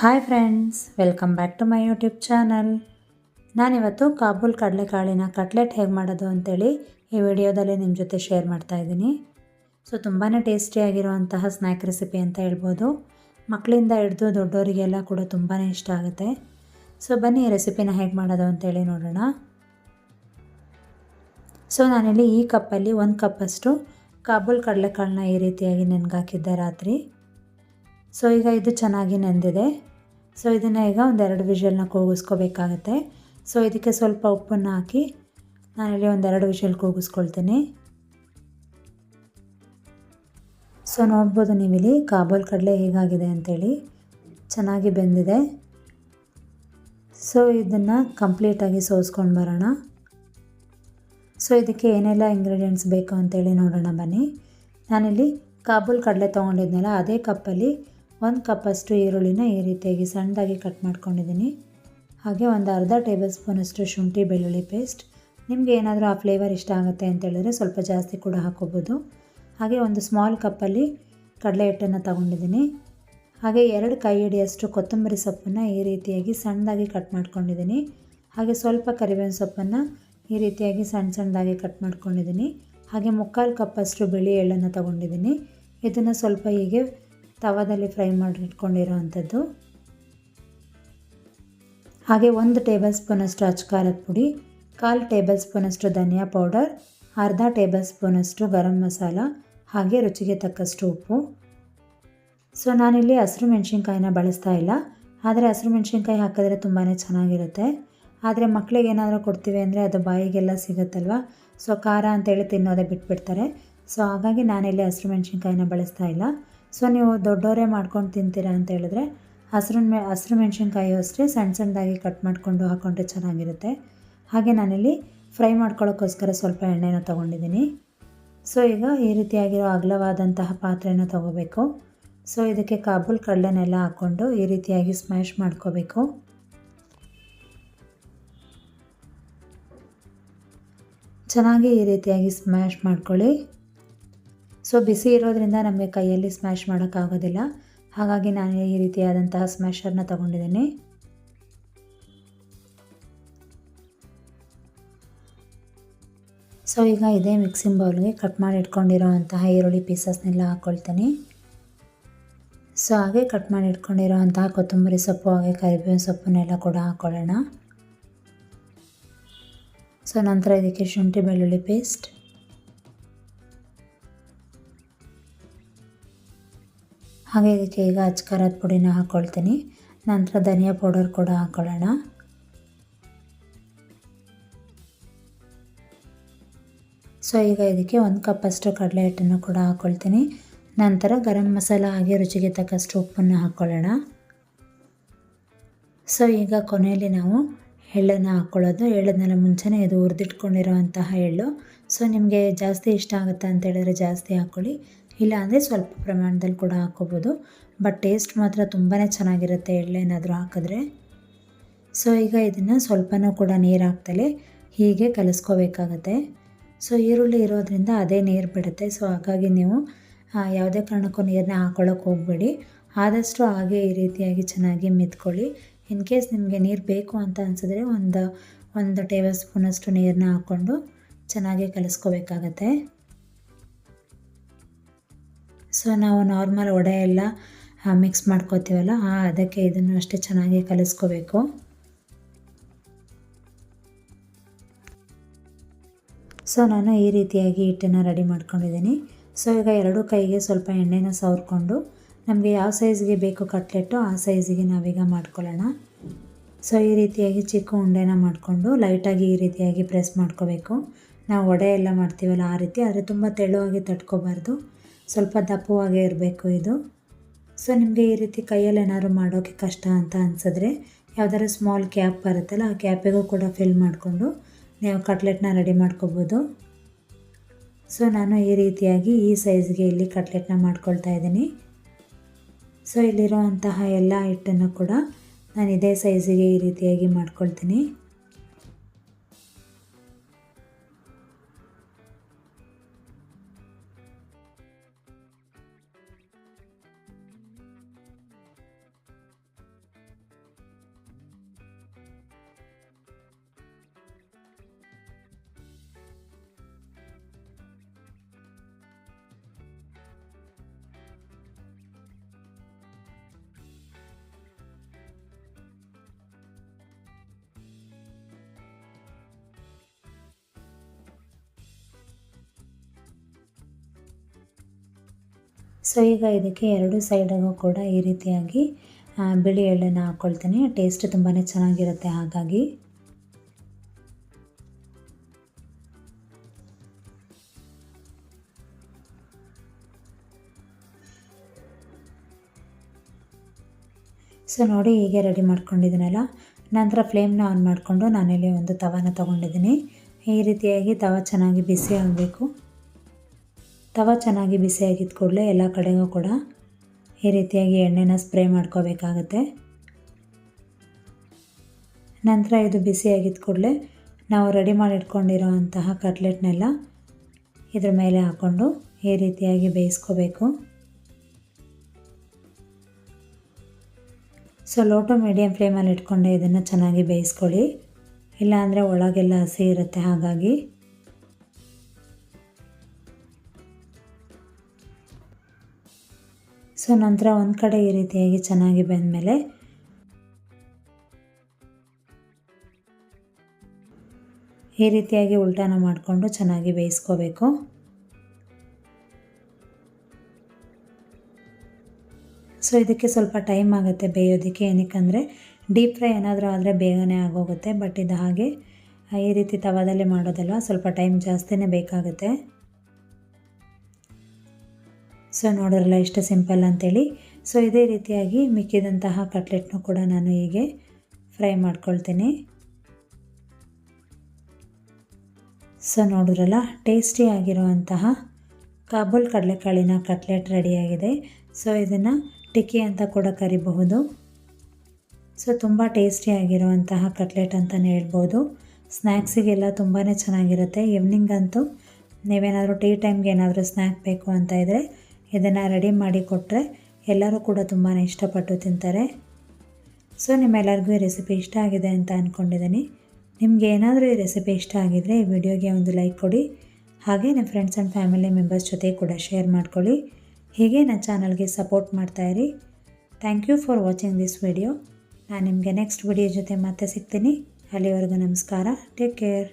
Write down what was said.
Hi friends, welcome back to my YouTube channel. ನಾನಿವತ್ತು Kabul ಕಡಲೆಕಾಳಿನ cutlet ಹೇಗೆ ಮಾಡೋದು ಅಂತೇಳಿ ಈ ವಿಡಿಯೋದಲ್ಲಿ ನಿಮ್ಮ ಜೊತೆ ಶೇರ್ ಮಾಡ್ತಾ ಇದ್ದೀನಿ. ತುಂಬಾ ಟೇಸ್ಟಿಯಾಗಿರುವಂತಹ ಸ್ನ್ಯಾಕ್ ರೆಸಿಪಿ ಅಂತ ಹೇಳ್ಬೋದು. ಮಕ್ಕಳಿಂದ ಹಿಡಿದು ದೊಡ್ಡವರಿಗೆಲ್ಲ ಕೂಡ ತುಂಬಾ ಇಷ್ಟ ಆಗುತ್ತೆ. ಬನ್ನಿ ಈ ರೆಸಿಪಿನ ಹೇಗೆ ಮಾಡೋದು ಅಂತೇಳಿ ನೋಡೋಣ. ನಾನಿಲ್ಲಿ ಈ ಕಪ್ಪಲ್ಲಿ 1 ಕಪ್ಪಷ್ಟು ಕಾಬೂಲ್ ಕಡಲೆಕಾಳನ್ನ ಈ ರೀತಿಯಾಗಿ ನೆನೆಗಾಕಿದ್ದೆ ರಾತ್ರಿ. ಈಗ ಇದು ಚೆನ್ನಾಗಿ ನೆಂದಿದೆ. ಇದನ್ನು ಈಗ ಒಂದೆರಡು ವಿಷಲ್ನ ಕೂಗಿಸ್ಕೋಬೇಕಾಗತ್ತೆ. ಇದಕ್ಕೆ ಸ್ವಲ್ಪ ಉಪ್ಪನ್ನು ಹಾಕಿ ನಾನಿಲ್ಲಿ ಒಂದೆರಡು ವಿಷಲ್ ಕೂಗಿಸ್ಕೊಳ್ತೀನಿ. ನೋಡ್ಬೋದು ನೀವಿಲ್ಲಿ ಕಾಬೂಲ್ ಕಡಲೆ ಹೇಗಾಗಿದೆ ಅಂತೇಳಿ, ಚೆನ್ನಾಗಿ ಬೆಂದಿದೆ. ಇದನ್ನು ಕಂಪ್ಲೀಟಾಗಿ ಸೋಸ್ಕೊಂಡು ಬರೋಣ. ಇದಕ್ಕೆ ಏನೆಲ್ಲ ಇಂಗ್ರೀಡಿಯೆಂಟ್ಸ್ ಬೇಕು ಅಂತೇಳಿ ನೋಡೋಣ ಬನ್ನಿ. ನಾನಿಲ್ಲಿ ಕಾಬೂಲ್ ಕಡಲೆ ತೊಗೊಂಡಿದ್ನಲ್ಲ, ಅದೇ ಕಪ್ಪಲ್ಲಿ 1 ಕಪ್ಪಷ್ಟು ಈರುಳ್ಳಿನ ಈ ರೀತಿಯಾಗಿ ಸಣ್ಣದಾಗಿ ಕಟ್ ಮಾಡ್ಕೊಂಡಿದ್ದೀನಿ. ಹಾಗೆ ಒಂದು ಅರ್ಧ ಟೇಬಲ್ ಸ್ಪೂನಷ್ಟು ಶುಂಠಿ ಬೆಳ್ಳುಳ್ಳಿ ಪೇಸ್ಟ್. ನಿಮಗೆ ಏನಾದರೂ ಆ ಫ್ಲೇವರ್ ಇಷ್ಟ ಆಗುತ್ತೆ ಅಂತೇಳಿದ್ರೆ ಸ್ವಲ್ಪ ಜಾಸ್ತಿ ಕೂಡ ಹಾಕೋಬೋದು. ಹಾಗೆ ಒಂದು ಸ್ಮಾಲ್ ಕಪ್ಪಲ್ಲಿ ಕಡಲೆ ಹಿಟ್ಟನ್ನು ತಗೊಂಡಿದ್ದೀನಿ. ಹಾಗೆ 2 ಕೈ ಹಿಡಿಯಷ್ಟು ಕೊತ್ತಂಬರಿ ಸೊಪ್ಪನ್ನು ಈ ರೀತಿಯಾಗಿ ಸಣ್ಣದಾಗಿ ಕಟ್ ಮಾಡ್ಕೊಂಡಿದ್ದೀನಿ. ಹಾಗೆ ಸ್ವಲ್ಪ ಕರಿಬೇವಿನ ಸೊಪ್ಪನ್ನು ಈ ರೀತಿಯಾಗಿ ಸಣ್ಣದಾಗಿ ಕಟ್ ಮಾಡ್ಕೊಂಡಿದ್ದೀನಿ. ಹಾಗೆ 3/4 ಕಪ್ಪಷ್ಟು ಬಿಳಿ ಎಳ್ಳನ್ನು ತಗೊಂಡಿದ್ದೀನಿ. ಇದನ್ನು ಸ್ವಲ್ಪ ಹೀಗೆ ತವಾದಲ್ಲಿ ಫ್ರೈ ಮಾಡಿ ಇಟ್ಕೊಂಡಿರೋ ಅಂಥದ್ದು. ಹಾಗೆ 1 ಟೇಬಲ್ ಸ್ಪೂನಷ್ಟು ಅಚ್ಚಕಾರದ ಪುಡಿ, 1/4 ಟೇಬಲ್ ಸ್ಪೂನಷ್ಟು ಧನಿಯಾ ಪೌಡರ್, ಅರ್ಧ ಟೇಬಲ್ ಸ್ಪೂನಷ್ಟು ಗರಂ ಮಸಾಲ, ಹಾಗೆ ರುಚಿಗೆ ತಕ್ಕಷ್ಟು ಉಪ್ಪು. ನಾನಿಲ್ಲಿ ಹಸಿರು ಮೆಣಸಿನ್ಕಾಯಿನ ಬಳಸ್ತಾ ಇಲ್ಲ, ಆದರೆ ಹಸಿರು ಮೆಣಸಿನ್ಕಾಯಿ ಹಾಕಿದ್ರೆ ತುಂಬಾ ಚೆನ್ನಾಗಿರುತ್ತೆ. ಆದರೆ ಮಕ್ಕಳಿಗೆ ಏನಾದರೂ ಕೊಡ್ತೀವಿ ಅಂದರೆ ಅದು ಬಾಯಿಗೆಲ್ಲ ಸಿಗುತ್ತಲ್ವ, ಖಾರ ಅಂತೇಳಿ ತಿನ್ನೋದೇ ಬಿಟ್ಬಿಡ್ತಾರೆ. ಹಾಗಾಗಿ ನಾನಿಲ್ಲಿ ಹಸಿರು ಮೆಣಸಿನ್ಕಾಯಿನ ಬಳಸ್ತಾ ಇಲ್ಲ. ನೀವು ದೊಡ್ಡವರೇ ಮಾಡ್ಕೊಂಡು ತಿಂತೀರಾ ಅಂತ ಹೇಳಿದ್ರೆ ಹಸಿರು ಮೆಣಸಿನ್ಕಾಯಿ ಅಷ್ಟೇ ಸಣ್ಣದಾಗಿ ಕಟ್ ಮಾಡಿಕೊಂಡು ಹಾಕ್ಕೊಂಡ್ರೆ ಚೆನ್ನಾಗಿರುತ್ತೆ. ಹಾಗೆ ನಾನಿಲ್ಲಿ ಫ್ರೈ ಮಾಡ್ಕೊಳ್ಳೋಕ್ಕೋಸ್ಕರ ಸ್ವಲ್ಪ ಎಣ್ಣೆನ ತೊಗೊಂಡಿದ್ದೀನಿ. ಈಗ ಈ ರೀತಿಯಾಗಿರೋ ಅಗಲವಾದಂತಹ ಪಾತ್ರೆನ ತೊಗೋಬೇಕು. ಇದಕ್ಕೆ ಕಾಬೂಲ್ ಕಡಲೆನೆಲ್ಲ ಹಾಕ್ಕೊಂಡು ಈ ರೀತಿಯಾಗಿ ಸ್ಮ್ಯಾಶ್ ಮಾಡ್ಕೋಬೇಕು. ಚೆನ್ನಾಗಿ ಈ ರೀತಿಯಾಗಿ ಸ್ಮ್ಯಾಶ್ ಮಾಡ್ಕೊಳ್ಳಿ. ಬಿಸಿ ಇರೋದ್ರಿಂದ ನಮಗೆ ಕೈಯಲ್ಲಿ ಸ್ಮ್ಯಾಶ್ ಮಾಡೋಕ್ಕಾಗೋದಿಲ್ಲ. ಹಾಗಾಗಿ ನಾನು ಈ ರೀತಿಯಾದಂತಹ ಸ್ಮ್ಯಾಶರ್ನ ತೊಗೊಂಡಿದ್ದೀನಿ. ಈಗ ಇದೇ ಮಿಕ್ಸಿಂಗ್ ಬೌಲ್ಗೆ ಕಟ್ ಮಾಡಿ ಇಟ್ಕೊಂಡಿರೋ ಅಂತಹ ಈರುಳ್ಳಿ ಪೀಸಸ್ನೆಲ್ಲ ಹಾಕ್ಕೊಳ್ತೀನಿ. ಹಾಗೆ ಕಟ್ ಮಾಡಿ ಇಟ್ಕೊಂಡಿರೋ ಅಂತಹ ಕೊತ್ತಂಬರಿ ಸೊಪ್ಪು ಹಾಗೆ ಕರಿಬೇವಿನ ಸೊಪ್ಪನ್ನೆಲ್ಲ ಕೂಡ ಹಾಕ್ಕೊಳ್ಳೋಣ. ನಂತರ ಇದಕ್ಕೆ ಶುಂಠಿ ಬೆಳ್ಳುಳ್ಳಿ ಪೇಸ್ಟ್, ಹಾಗೆ ಇದಕ್ಕೆ ಈಗ ಅಚ್ಚಕಾರದ ಪುಡಿನ ಹಾಕ್ಕೊಳ್ತೀನಿ. ನಂತರ ಧನಿಯಾ ಪೌಡರ್ ಕೂಡ ಹಾಕ್ಕೊಳ್ಳೋಣ. ಈಗ ಇದಕ್ಕೆ 1 ಕಪ್ಪಷ್ಟು ಕಡಲೆ ಹಿಟ್ಟನ್ನು ಕೂಡ ಹಾಕ್ಕೊಳ್ತೀನಿ. ನಂತರ ಗರಂ ಮಸಾಲ ಹಾಗೆ ರುಚಿಗೆ ತಕ್ಕಷ್ಟು ಉಪ್ಪನ್ನು ಹಾಕ್ಕೊಳ್ಳೋಣ. ಈಗ ಕೊನೆಯಲ್ಲಿ ನಾವು ಎಳ್ಳನ್ನು ಹಾಕ್ಕೊಳ್ಳೋದು. ಹೇಳಿದ್ನಲ್ಲ ಮುಂಚೆನೇ, ಇದು ಹುರಿದಿಟ್ಕೊಂಡಿರೋವಂತಹ ಎಳ್ಳು. ನಿಮಗೆ ಜಾಸ್ತಿ ಇಷ್ಟ ಆಗುತ್ತೆ ಅಂತ ಹೇಳಿದ್ರೆ ಜಾಸ್ತಿ ಹಾಕ್ಕೊಳ್ಳಿ, ಇಲ್ಲ ಅಂದರೆ ಸ್ವಲ್ಪ ಪ್ರಮಾಣದಲ್ಲಿ ಕೂಡ ಹಾಕ್ಕೋಬೋದು. ಬಟ್ ಟೇಸ್ಟ್ ಮಾತ್ರ ತುಂಬಾ ಚೆನ್ನಾಗಿರುತ್ತೆ ಎಳ್ಳೇನಾದರೂ ಹಾಕಿದ್ರೆ. ಈಗ ಇದನ್ನು ಸ್ವಲ್ಪನೂ ಕೂಡ ನೀರು ಹಾಕ್ತಲೇ ಹೀಗೆ ಕಲಿಸ್ಕೋಬೇಕಾಗತ್ತೆ. ಈರುಳ್ಳಿ ಇರೋದ್ರಿಂದ ಅದೇ ನೀರು ಬಿಡುತ್ತೆ. ಹಾಗಾಗಿ ನೀವು ಯಾವುದೇ ಕಾರಣಕ್ಕೂ ನೀರನ್ನ ಹಾಕ್ಕೊಳ್ಳೋಕೆ ಹೋಗಬೇಡಿ. ಆದಷ್ಟು ಹಾಗೆ ಈ ರೀತಿಯಾಗಿ ಚೆನ್ನಾಗಿ ಮೆತ್ಕೊಳ್ಳಿ. ಇನ್ ಕೇಸ್ ನಿಮಗೆ ನೀರು ಬೇಕು ಅಂತ ಅನಿಸಿದ್ರೆ ಒಂದು ಟೇಬಲ್ ಸ್ಪೂನಷ್ಟು ನೀರನ್ನ ಹಾಕ್ಕೊಂಡು ಚೆನ್ನಾಗಿ ಕಲಿಸ್ಕೋಬೇಕಾಗತ್ತೆ. ನಾವು ನಾರ್ಮಲ್ ವಡೆ ಎಲ್ಲ ಮಿಕ್ಸ್ ಮಾಡ್ಕೋತೀವಲ್ಲ, ಅದಕ್ಕೆ ಇದನ್ನು ಅಷ್ಟೇ ಚೆನ್ನಾಗಿ ಕಲಿಸ್ಕೋಬೇಕು. ನಾನು ಈ ರೀತಿಯಾಗಿ ಹಿಟ್ಟನ್ನು ರೆಡಿ ಮಾಡ್ಕೊಂಡಿದ್ದೀನಿ. ಈಗ 2 ಕೈಗೆ ಸ್ವಲ್ಪ ಎಣ್ಣೆನ ಸವರ್ಕೊಂಡು ನಮಗೆ ಯಾವ ಸೈಜ್ಗೆ ಬೇಕು ಕಟ್ಲೆಟ್ಟು ಆ ಸೈಜಿಗೆ ನಾವೀಗ ಮಾಡ್ಕೊಳ್ಳೋಣ. ಈ ರೀತಿಯಾಗಿ ಚಿಕ್ಕ ಉಂಡೆನ ಮಾಡಿಕೊಂಡು ಲೈಟಾಗಿ ಈ ರೀತಿಯಾಗಿ ಪ್ರೆಸ್ ಮಾಡ್ಕೋಬೇಕು. ನಾವು ವಡೆ ಎಲ್ಲ ಮಾಡ್ತೀವಲ್ಲ ಆ ರೀತಿ, ಆದರೆ ತುಂಬ ತೆಳುವಾಗಿ ತಟ್ಕೋಬಾರ್ದು, ಸ್ವಲ್ಪ ದಪ್ಪವಾಗೇ ಇರಬೇಕು ಇದು. ನಿಮಗೆ ಈ ರೀತಿ ಕೈಯಲ್ಲಿ ಏನಾದ್ರು ಮಾಡೋಕ್ಕೆ ಕಷ್ಟ ಅಂತ ಅನಿಸಿದ್ರೆ ಯಾವ್ದಾದ್ರು ಸ್ಮಾಲ್ ಕ್ಯಾಪ್ ಬರುತ್ತಲ್ಲ, ಆ ಕ್ಯಾಪಿಗೂ ಕೂಡ ಫಿಲ್ ಮಾಡಿಕೊಂಡು ನೀವು ಕಟ್ಲೆಟ್ನ ರೆಡಿ ಮಾಡ್ಕೋಬೋದು. ನಾನು ಈ ರೀತಿಯಾಗಿ ಈ ಸೈಜ್ಗೆ ಇಲ್ಲಿ ಕಟ್ಲೆಟ್ನ ಮಾಡ್ಕೊಳ್ತಾ ಇದ್ದೀನಿ. ಇಲ್ಲಿರುವಂತಹ ಎಲ್ಲ ಹಿಟ್ಟನ್ನು ಕೂಡ ನಾನು ಇದೇ ಸೈಜಿಗೆ ಈ ರೀತಿಯಾಗಿ ಮಾಡ್ಕೊಳ್ತೀನಿ. ಸೊ ಈಗ ಇದಕ್ಕೆ ಎರಡು ಸೈಡಿಗೂ ಕೂಡ ಈ ರೀತಿಯಾಗಿ ಬಿಳಿ ಎಳ್ಳನ್ನು ಹಾಕ್ಕೊಳ್ತೀನಿ. ಟೇಸ್ಟ್ ತುಂಬಾ ಚೆನ್ನಾಗಿರುತ್ತೆ. ಹಾಗಾಗಿ ಸೊ ನೋಡಿ, ಹೀಗೆ ರೆಡಿ ಮಾಡ್ಕೊಂಡಿದ್ದೀನಲ್ಲ. ನಂತರ ಫ್ಲೇಮ್ನ ಆನ್ ಮಾಡಿಕೊಂಡು ನಾನಿಲ್ಲಿ ಒಂದು ತವಾನ ತೊಗೊಂಡಿದ್ದೀನಿ. ಈ ರೀತಿಯಾಗಿ ತವ ಚೆನ್ನಾಗಿ ಬಿಸಿ ಆಗಬೇಕು. ತವ ಚೆನ್ನಾಗಿ ಬಿಸಿಯಾಗಿದ್ದ ಕೂಡಲೇ ಎಲ್ಲ ಕಡೆಗೂ ಕೂಡ ಈ ರೀತಿಯಾಗಿ ಎಣ್ಣೆನ ಸ್ಪ್ರೇ ಮಾಡ್ಕೋಬೇಕಾಗತ್ತೆ. ನಂತರ ಇದು ಬಿಸಿಯಾಗಿದ್ದ ಕೂಡಲೇ ನಾವು ರೆಡಿ ಮಾಡಿ ಇಟ್ಕೊಂಡಿರೋ ಅಂತಹ ಕಟ್ಲೆಟ್ನೆಲ್ಲ ಇದ್ರ ಮೇಲೆ ಹಾಕ್ಕೊಂಡು ಈ ರೀತಿಯಾಗಿ ಬೇಯಿಸ್ಕೋಬೇಕು. ಸೊ ಲೋ ಟು ಮೀಡಿಯಮ್ ಫ್ಲೇಮಲ್ಲಿ ಇಟ್ಕೊಂಡೆ ಇದನ್ನು ಚೆನ್ನಾಗಿ ಬೇಯಿಸ್ಕೊಳ್ಳಿ. ಇಲ್ಲಾಂದರೆ ಒಳಗೆಲ್ಲ ಹಸಿ ಇರುತ್ತೆ. ಹಾಗಾಗಿ ಸೊ ನಂತರ ಒಂದು ಕಡೆ ಈ ರೀತಿಯಾಗಿ ಚೆನ್ನಾಗಿ ಬೆಂದಮೇಲೆ ಈ ರೀತಿಯಾಗಿ ಉಲ್ಟಾನ ಮಾಡಿಕೊಂಡು ಚೆನ್ನಾಗಿ ಬೇಯಿಸ್ಕೋಬೇಕು. ಸೊ ಇದಕ್ಕೆ ಸ್ವಲ್ಪ ಟೈಮ್ ಆಗುತ್ತೆ ಬೇಯೋದಕ್ಕೆ. ಏನಕ್ಕೆ ಡೀಪ್ ಫ್ರೈ ಏನಾದರೂ ಆದರೆ ಬೇಗನೆ ಆಗೋಗುತ್ತೆ. ಬಟ್ ಇದು ಹಾಗೆ ಈ ರೀತಿ ತವಾದಲ್ಲಿ ಮಾಡೋದಲ್ವ, ಸ್ವಲ್ಪ ಟೈಮ್ ಜಾಸ್ತಿನೇ ಬೇಕಾಗುತ್ತೆ. ಸೊ ನೋಡಿರಲ್ಲ ಎಷ್ಟು ಸಿಂಪಲ್ ಅಂತೇಳಿ. ಸೊ ಇದೇ ರೀತಿಯಾಗಿ ಮಿಕ್ಕಿದಂತಹ ಕಟ್ಲೆಟ್ನೂ ಕೂಡ ನಾನು ಹೀಗೆ ಫ್ರೈ ಮಾಡ್ಕೊಳ್ತೀನಿ. ಸೊ ನೋಡಿದ್ರಲ್ಲ, ಟೇಸ್ಟಿಯಾಗಿರುವಂತಹ ಕಾಬೂಲ್ ಕಡಲೆಕಾಳಿನ ಕಟ್ಲೆಟ್ ರೆಡಿಯಾಗಿದೆ. ಸೊ ಇದನ್ನು ಟಿಕ್ಕಿ ಅಂತ ಕೂಡ ಕರಿಬಹುದು. ಸೊ ತುಂಬ ಟೇಸ್ಟಿಯಾಗಿರುವಂತಹ ಕಟ್ಲೆಟ್ ಅಂತಲೇ ಹೇಳ್ಬೋದು. ಸ್ನ್ಯಾಕ್ಸಿಗೆಲ್ಲ ತುಂಬಾ ಚೆನ್ನಾಗಿರುತ್ತೆ. ಈವ್ನಿಂಗ್ ಅಂತೂ ನೀವೇನಾದರೂ ಟೀ ಟೈಮ್ಗೆ ಏನಾದರೂ ಸ್ನ್ಯಾಕ್ ಬೇಕು ಅಂತ ಇದ್ದರೆ ಇದನ್ನು ರೆಡಿ ಮಾಡಿ ಕೊಟ್ಟರೆ ಎಲ್ಲರೂ ಕೂಡ ತುಂಬಾ ಇಷ್ಟಪಟ್ಟು ತಿಂತಾರೆ. ಸೊ ನಿಮ್ಮೆಲ್ಲರಿಗೂ ಈ ರೆಸಿಪಿ ಇಷ್ಟ ಆಗಿದೆ ಅಂತ ಅಂದ್ಕೊಂಡಿದ್ದೀನಿ. ನಿಮಗೆ ಏನಾದರೂ ಈ ರೆಸಿಪಿ ಇಷ್ಟ ಆಗಿದರೆ ಈ ವಿಡಿಯೋಗೆ ಒಂದು ಲೈಕ್ ಕೊಡಿ. ಹಾಗೆ ನಿಮ್ಮ ಫ್ರೆಂಡ್ಸ್ ಆ್ಯಂಡ್ ಫ್ಯಾಮಿಲಿ ಮೆಂಬರ್ಸ್ ಜೊತೆ ಕೂಡ ಶೇರ್ ಮಾಡ್ಕೊಳ್ಳಿ. ಹೀಗೆ ನನ್ನ ಚಾನಲ್ಗೆ ಸಪೋರ್ಟ್ ಮಾಡ್ತಾಯಿರಿ. Thank you for watching this video. ನಾನು ನಿಮಗೆ ನೆಕ್ಸ್ಟ್ ವಿಡಿಯೋ ಜೊತೆ ಮತ್ತೆ ಸಿಗ್ತೀನಿ. ಅಲ್ಲಿವರೆಗೂ ನಮಸ್ಕಾರ. Take care.